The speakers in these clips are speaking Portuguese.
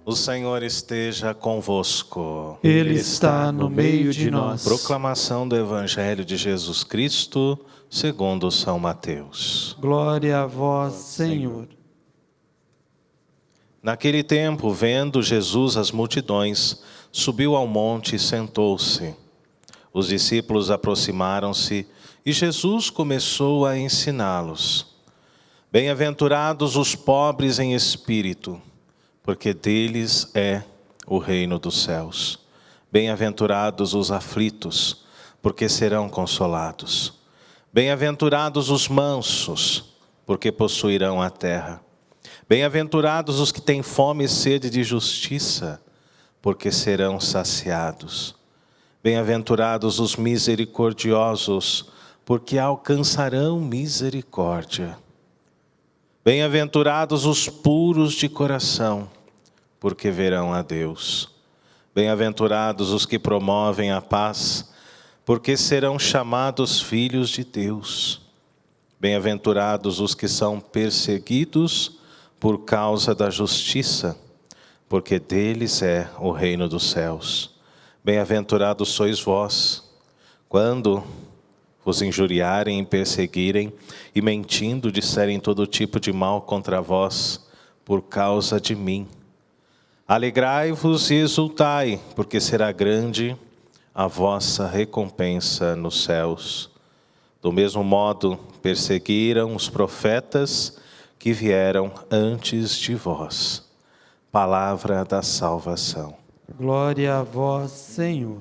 O Senhor esteja convosco. Ele está no meio de nós. Proclamação do Evangelho de Jesus Cristo, segundo São Mateus. Glória a vós, Senhor. Naquele tempo, vendo Jesus as multidões, subiu ao monte e sentou-se. Os discípulos aproximaram-se e Jesus começou a ensiná-los. Bem-aventurados os pobres em espírito, porque deles é o reino dos céus. Bem-aventurados os aflitos, porque serão consolados. Bem-aventurados os mansos, porque possuirão a terra. Bem-aventurados os que têm fome e sede de justiça, porque serão saciados. Bem-aventurados os misericordiosos, porque alcançarão misericórdia. Bem-aventurados os puros de coração, porque verão a Deus. Bem-aventurados os que promovem a paz, porque serão chamados filhos de Deus. Bem-aventurados os que são perseguidos por causa da justiça, porque deles é o reino dos céus. Bem-aventurados sois vós, quando vos injuriarem e perseguirem, e mentindo disserem todo tipo de mal contra vós, por causa de mim. Alegrai-vos e exultai, porque será grande a vossa recompensa nos céus. Do mesmo modo, perseguiram os profetas que vieram antes de vós. Palavra da salvação. Glória a vós, Senhor.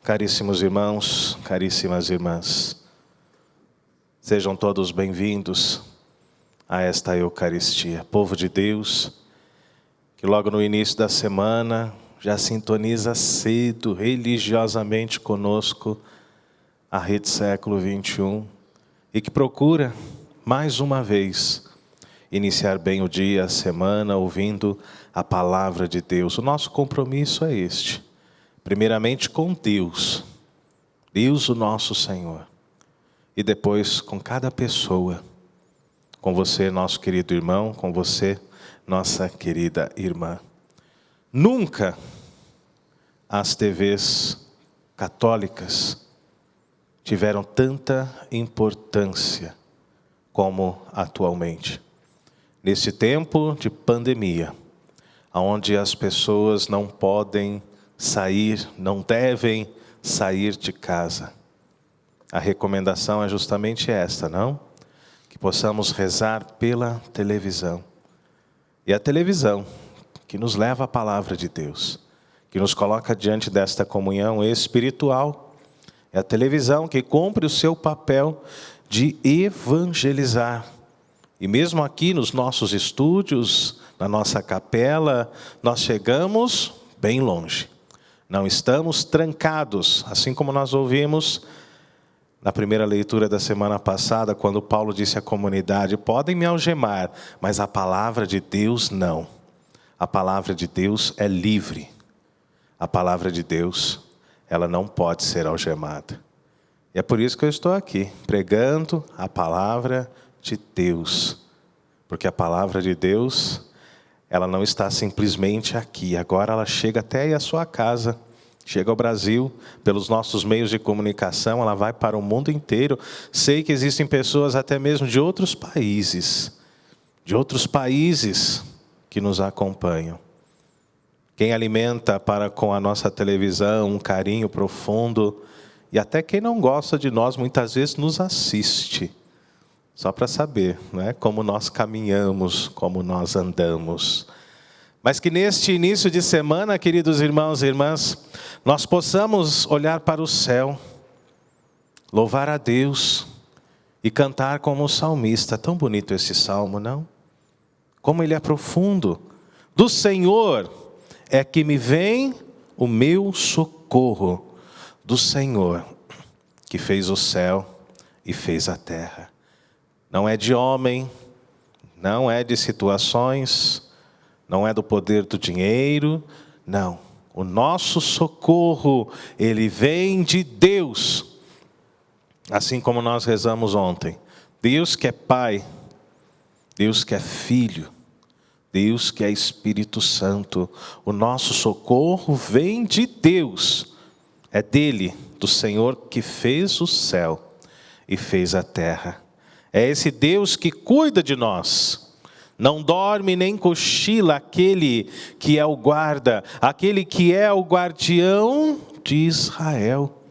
Caríssimos irmãos, caríssimas irmãs, sejam todos bem-vindos a esta Eucaristia. Povo de Deus, que logo no início da semana já sintoniza cedo, religiosamente conosco, a Rede Século XXI, e que procura, mais uma vez, iniciar bem o dia, a semana, ouvindo a Palavra de Deus. O nosso compromisso é este. Primeiramente com Deus, Deus o nosso Senhor, e depois com cada pessoa, com você, nosso querido irmão, com você, nossa querida irmã. Nunca as TVs católicas tiveram tanta importância como atualmente. Neste tempo de pandemia, onde as pessoas não podem sair, não devem sair de casa. A recomendação é justamente esta, não? Que possamos rezar pela televisão. E a televisão que nos leva à palavra de Deus, que nos coloca diante desta comunhão espiritual, é a televisão que cumpre o seu papel de evangelizar. E mesmo aqui nos nossos estúdios, na nossa capela, nós chegamos bem longe. Não estamos trancados, assim como nós ouvimos na primeira leitura da semana passada, quando Paulo disse à comunidade: podem me algemar, mas a palavra de Deus não. A palavra de Deus é livre. A palavra de Deus, ela não pode ser algemada. E é por isso que eu estou aqui, pregando a palavra de Deus. Porque a palavra de Deus, ela não está simplesmente aqui, agora ela chega até aí a sua casa, chega ao Brasil, pelos nossos meios de comunicação, ela vai para o mundo inteiro. Sei que existem pessoas até mesmo de outros países que nos acompanham. Quem alimenta para com a nossa televisão um carinho profundo, e até quem não gosta de nós muitas vezes nos assiste. Só para saber, né, como nós caminhamos, como nós andamos. Mas que neste início de semana, queridos irmãos e irmãs, nós possamos olhar para o céu, louvar a Deus e cantar como o salmista. Tão bonito esse salmo, não? Como ele é profundo. Do Senhor é que me vem o meu socorro. Do Senhor que fez o céu e fez a terra. Não é de homem, não é de situações, não é do poder do dinheiro, não. O nosso socorro, ele vem de Deus. Assim como nós rezamos ontem. Deus que é Pai, Deus que é Filho, Deus que é Espírito Santo. O nosso socorro vem de Deus. É dele, do Senhor que fez o céu e fez a terra. É esse Deus que cuida de nós. Não dorme nem cochila aquele que é o guarda, aquele que é o guardião de Israel.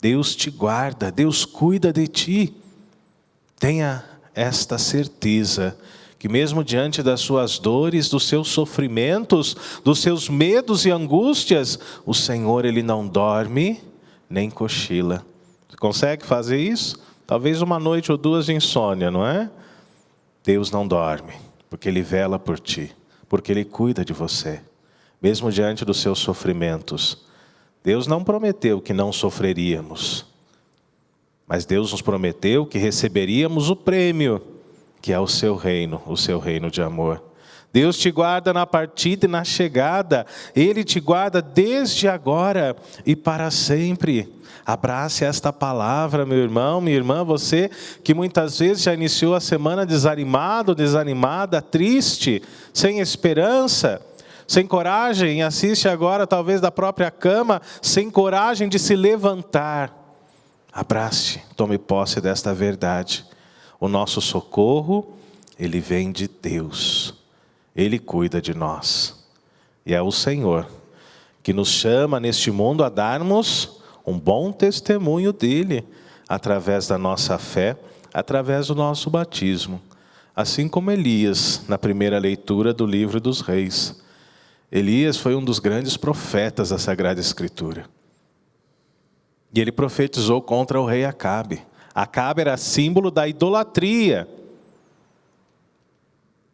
Deus te guarda, Deus cuida de ti. Tenha esta certeza, que mesmo diante das suas dores, dos seus sofrimentos, dos seus medos e angústias, o Senhor, Ele não dorme nem cochila. Você consegue fazer isso? Talvez uma noite ou duas de insônia, não é? Deus não dorme, porque Ele vela por ti, porque Ele cuida de você, mesmo diante dos seus sofrimentos. Deus não prometeu que não sofreríamos, mas Deus nos prometeu que receberíamos o prêmio, que é o seu reino de amor. Deus te guarda na partida e na chegada. Ele te guarda desde agora e para sempre. Abrace esta palavra, meu irmão, minha irmã, você que muitas vezes já iniciou a semana desanimado, desanimada, triste, sem esperança, sem coragem, assiste agora talvez da própria cama, sem coragem de se levantar. Abrace, tome posse desta verdade. O nosso socorro, ele vem de Deus. Ele cuida de nós. E é o Senhor que nos chama neste mundo a darmos um bom testemunho dele, através da nossa fé, através do nosso batismo. Assim como Elias, na primeira leitura do livro dos Reis. Elias foi um dos grandes profetas da Sagrada Escritura. E ele profetizou contra o rei Acabe. Acabe era símbolo da idolatria,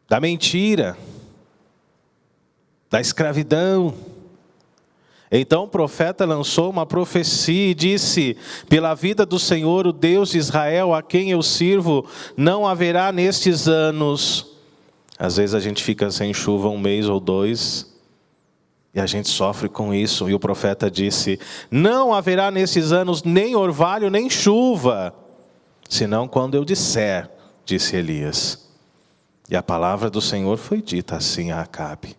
da mentira, da escravidão. Então o profeta lançou uma profecia e disse: pela vida do Senhor, o Deus de Israel, a quem eu sirvo, não haverá nestes anos. Às vezes a gente fica sem chuva um mês ou dois, e a gente sofre com isso. E o profeta disse: não haverá nesses anos nem orvalho, nem chuva, senão quando eu disser, disse Elias. E a palavra do Senhor foi dita assim a Acabe.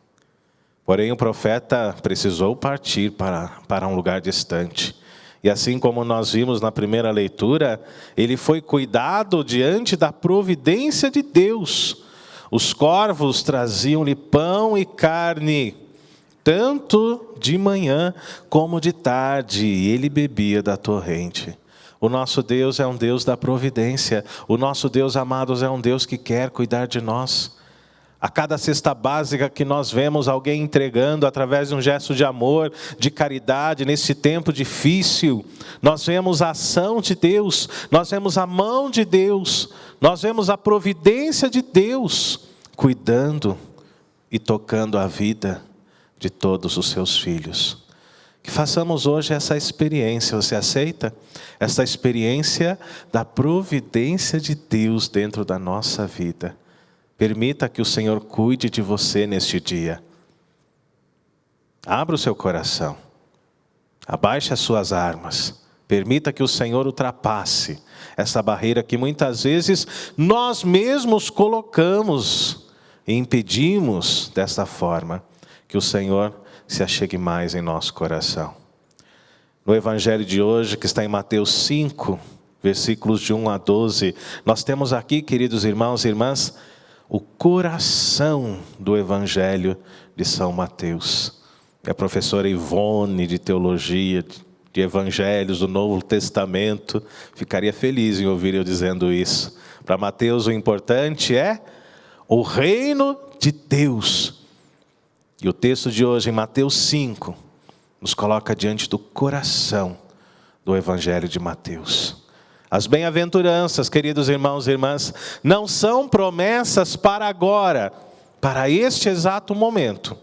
Porém o profeta precisou partir para um lugar distante. E assim como nós vimos na primeira leitura, ele foi cuidado diante da providência de Deus. Os corvos traziam-lhe pão e carne, tanto de manhã como de tarde, e ele bebia da torrente. O nosso Deus é um Deus da providência. O nosso Deus, amados, é um Deus que quer cuidar de nós. A cada cesta básica que nós vemos alguém entregando através de um gesto de amor, de caridade, nesse tempo difícil, nós vemos a ação de Deus, nós vemos a mão de Deus, nós vemos a providência de Deus, cuidando e tocando a vida de todos os seus filhos. Que façamos hoje essa experiência, você aceita? Essa experiência da providência de Deus dentro da nossa vida. Permita que o Senhor cuide de você neste dia. Abra o seu coração. Abaixe as suas armas. Permita que o Senhor ultrapasse essa barreira que muitas vezes nós mesmos colocamos e impedimos dessa forma. Que o Senhor se achegue mais em nosso coração. No Evangelho de hoje, que está em Mateus 5, versículos de 1 a 12, nós temos aqui, queridos irmãos e irmãs, o coração do Evangelho de São Mateus. A professora Ivone, de Teologia, de Evangelhos do Novo Testamento, ficaria feliz em ouvir eu dizendo isso. Para Mateus, o importante é o reino de Deus. E o texto de hoje, em Mateus 5, nos coloca diante do coração do Evangelho de Mateus. As bem-aventuranças, queridos irmãos e irmãs, não são promessas para agora, para este exato momento.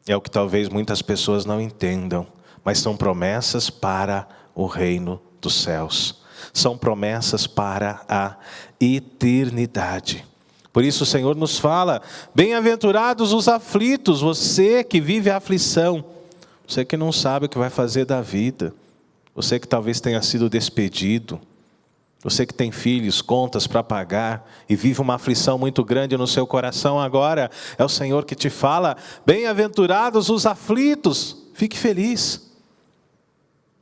É o que talvez muitas pessoas não entendam, mas são promessas para o reino dos céus. São promessas para a eternidade. Por isso o Senhor nos fala: bem-aventurados os aflitos, você que vive a aflição, você que não sabe o que vai fazer da vida, você que talvez tenha sido despedido, Você que tem filhos, contas para pagar e vive uma aflição muito grande no seu coração agora, é o Senhor que te fala: bem-aventurados os aflitos, fique feliz,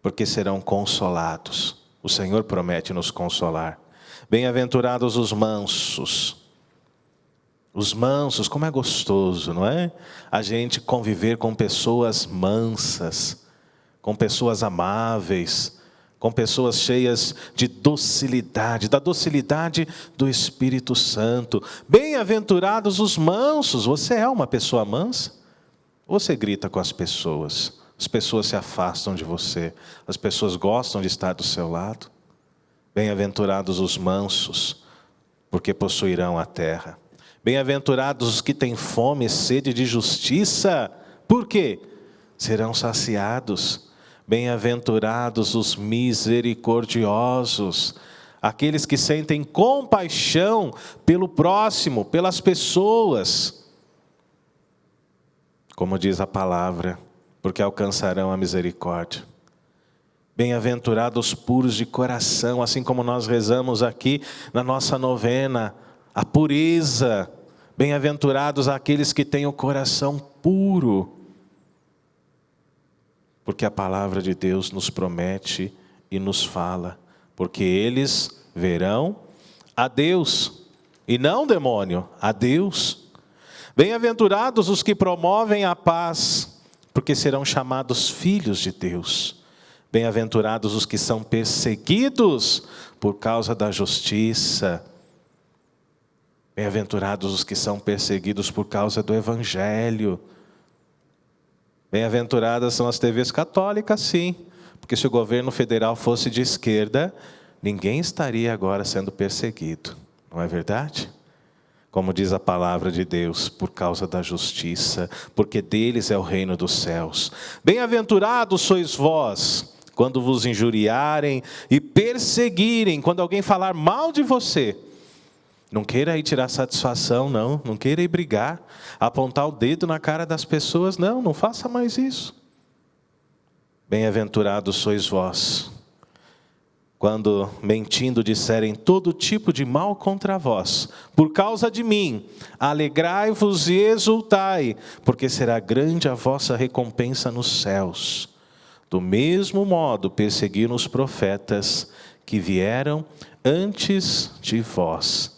porque serão consolados. O Senhor promete nos consolar. Bem-aventurados os mansos. Os mansos, como é gostoso, não é? A gente conviver com pessoas mansas, com pessoas amáveis, com pessoas cheias de docilidade, da docilidade do Espírito Santo. Bem-aventurados os mansos. Você é uma pessoa mansa? Você grita com as pessoas se afastam de você, as pessoas gostam de estar do seu lado. Bem-aventurados os mansos, porque possuirão a terra. Bem-aventurados os que têm fome e sede de justiça, por quê? Serão saciados. Bem-aventurados os misericordiosos, aqueles que sentem compaixão pelo próximo, pelas pessoas. Como diz a palavra, porque alcançarão a misericórdia. Bem-aventurados os puros de coração, assim como nós rezamos aqui na nossa novena, a pureza. Bem-aventurados aqueles que têm o coração puro. Porque a palavra de Deus nos promete e nos fala, porque eles verão a Deus, e não o demônio, a Deus. Bem-aventurados os que promovem a paz, porque serão chamados filhos de Deus. Bem-aventurados os que são perseguidos por causa da justiça. Bem-aventurados os que são perseguidos por causa do Evangelho. Bem-aventuradas são as TVs católicas, sim, porque se o governo federal fosse de esquerda, ninguém estaria agora sendo perseguido, não é verdade? Como diz a palavra de Deus, por causa da justiça, porque deles é o reino dos céus. Bem-aventurados sois vós, quando vos injuriarem e perseguirem, quando alguém falar mal de você. Não queira ir tirar satisfação, não queira ir brigar, apontar o dedo na cara das pessoas, não faça mais isso. Bem-aventurados sois vós, quando mentindo disserem todo tipo de mal contra vós, por causa de mim, alegrai-vos e exultai, porque será grande a vossa recompensa nos céus. Do mesmo modo perseguiram os profetas que vieram antes de vós.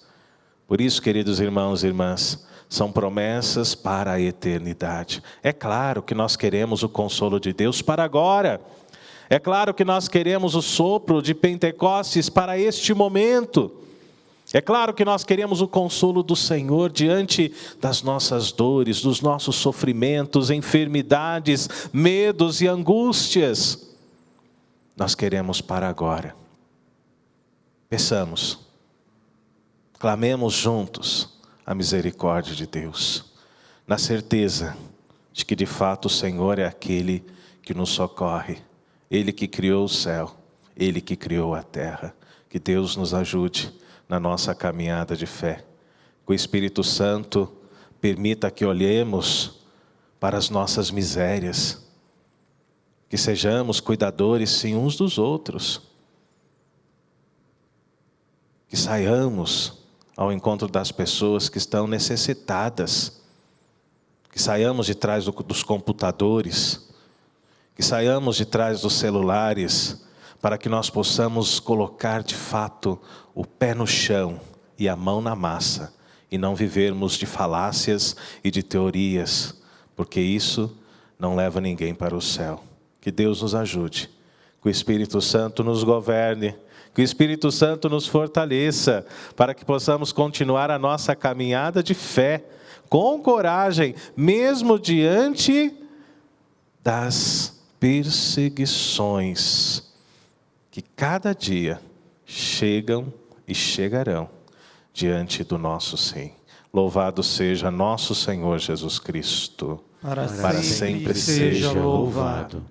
Por isso, queridos irmãos e irmãs, são promessas para a eternidade. É claro que nós queremos o consolo de Deus para agora. É claro que nós queremos o sopro de Pentecostes para este momento. É claro que nós queremos o consolo do Senhor diante das nossas dores, dos nossos sofrimentos, enfermidades, medos e angústias. Nós queremos para agora. Peçamos. Clamemos juntos a misericórdia de Deus, na certeza de que de fato o Senhor é aquele que nos socorre, Ele que criou o céu, Ele que criou a terra. Que Deus nos ajude na nossa caminhada de fé. Que o Espírito Santo permita que olhemos para as nossas misérias, que sejamos cuidadores sim uns dos outros, que saiamos ao encontro das pessoas que estão necessitadas, que saiamos de trás dos computadores, que saiamos de trás dos celulares, para que nós possamos colocar de fato o pé no chão e a mão na massa, e não vivermos de falácias e de teorias, porque isso não leva ninguém para o céu. Que Deus nos ajude, que o Espírito Santo nos governe, que o Espírito Santo nos fortaleça, para que possamos continuar a nossa caminhada de fé, com coragem, mesmo diante das perseguições, que cada dia chegam e chegarão diante do nosso sim. Louvado seja nosso Senhor Jesus Cristo, Para sempre seja louvado.